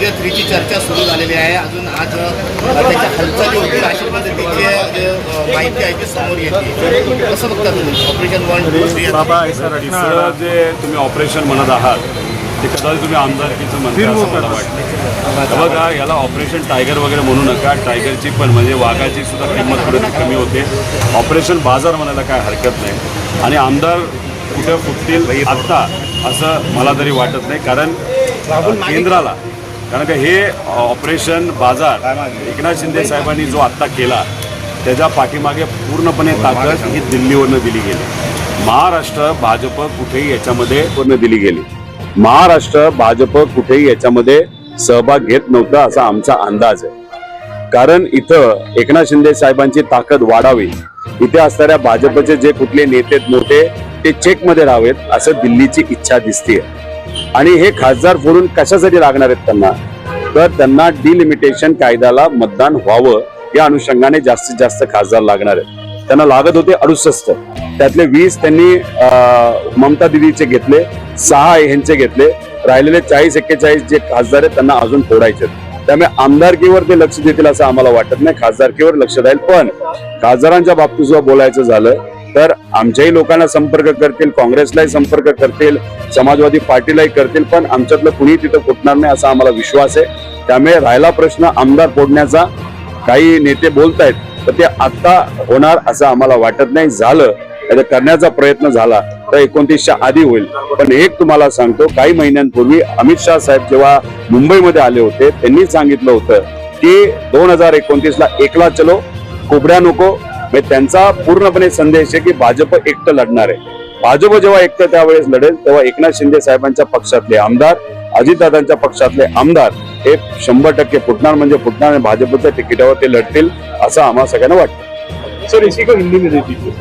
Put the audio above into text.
Tiger 3ची चर्चा सुरू झालेली आहे. अजून आज त्याच्या हालचाली होतील अशा पद्धतीची माहिती आहे ती समोर येते. कसं बघता तुम्ही ऑपरेशन 1, 2, 3? बाबा तिसरं जे तुम्ही ऑपरेशन म्हणत आहात ते कदाचित तुम्ही आमदारकीचं म्हणता असं मला वाटतं. बघा, याला ऑपरेशन टायगर वगैरे म्हणू नका. टायगरची पण म्हणजे वाघाची सुद्धा किंमत थोडी कमी होते. ऑपरेशन बाजार म्हणायला काय हरकत नाही. आणि आमदार कुठं फुटतील आत्ता असं मला तरी वाटत नाही. कारण केंद्राला, कारण का हे ऑपरेशन बाजार एकनाथ शिंदे साहेबांनी जो आत्ता केला त्याच्या पाठीमागे पूर्णपणे ताकद ही दिल्लीवरनं दिली गेली. महाराष्ट्र भाजप कुठेही याच्यामध्ये पूर्ण दिली गेली. महाराष्ट्र भाजप कुठेही याच्यामध्ये सहभाग घेत नव्हता असा आमचा अंदाज आहे. कारण इथं एकनाथ शिंदे साहेबांची ताकद वाढावी, इथे असणाऱ्या भाजपचे जे कुठले नेते मोठे ते चेकमध्ये राहावेत असं दिल्लीची इच्छा दिसते. आणि हे खासदार फोडून कशासाठी लागणार आहेत त्यांना, तर त्यांना डिलिमिटेशन कायद्याला मतदान व्हावं या अनुषंगाने जास्तीत जास्त खासदार लागणार आहेत. त्यांना लागत होते 68, त्यातले 20 त्यांनी ममता दिदीचे घेतले, 6 ह्यांचे घेतले, राहिलेले 40-41 जे खासदार आहेत त्यांना अजून फोडायचे. त्यामुळे आमदारकीवर ते लक्ष देतील असं आम्हाला वाटत नाही. खासदारकीवर लक्ष राहील. पण खासदारांच्या बाबतीत सुद्धा बोलायचं झालं तर आमच्याही लोकांना संपर्क करतील, काँग्रेसलाही संपर्क करतील, समाजवादी पार्टीलाही करतील, पण आमच्यातलं कुणी तिथं फुटणार नाही असा आम्हाला विश्वास आहे. त्यामुळे राहिला प्रश्न आमदार फोडण्याचा, काही नेते बोलतायत तर ते आता होणार असं आम्हाला वाटत नाही. झालं तर करण्याचा प्रयत्न झाला तर 29च्या आधी होईल. पण एक तुम्हाला सांगतो, काही महिन्यांपूर्वी अमित शाह साहेब जेव्हा मुंबईमध्ये आले होते त्यांनी सांगितलं होतं की 2029ला एकला चलो, कोबड्या नको. त्यांचा पूर्णपणे संदेश आहे की भाजप एकटं लढणार आहे. भाजप जेव्हा एकटं त्यावेळेस लढेल तेव्हा एकनाथ शिंदे साहेबांच्या पक्षातले आमदार, अजितदादांच्या पक्षातले आमदार हे 100% फुटणार म्हणजे फुटणार आणि भाजपच्या तिकिटावर ते लढतील असं आम्हाला सगळ्यांना वाटतं. सर, इसी को हिंदी में दे दीजिए.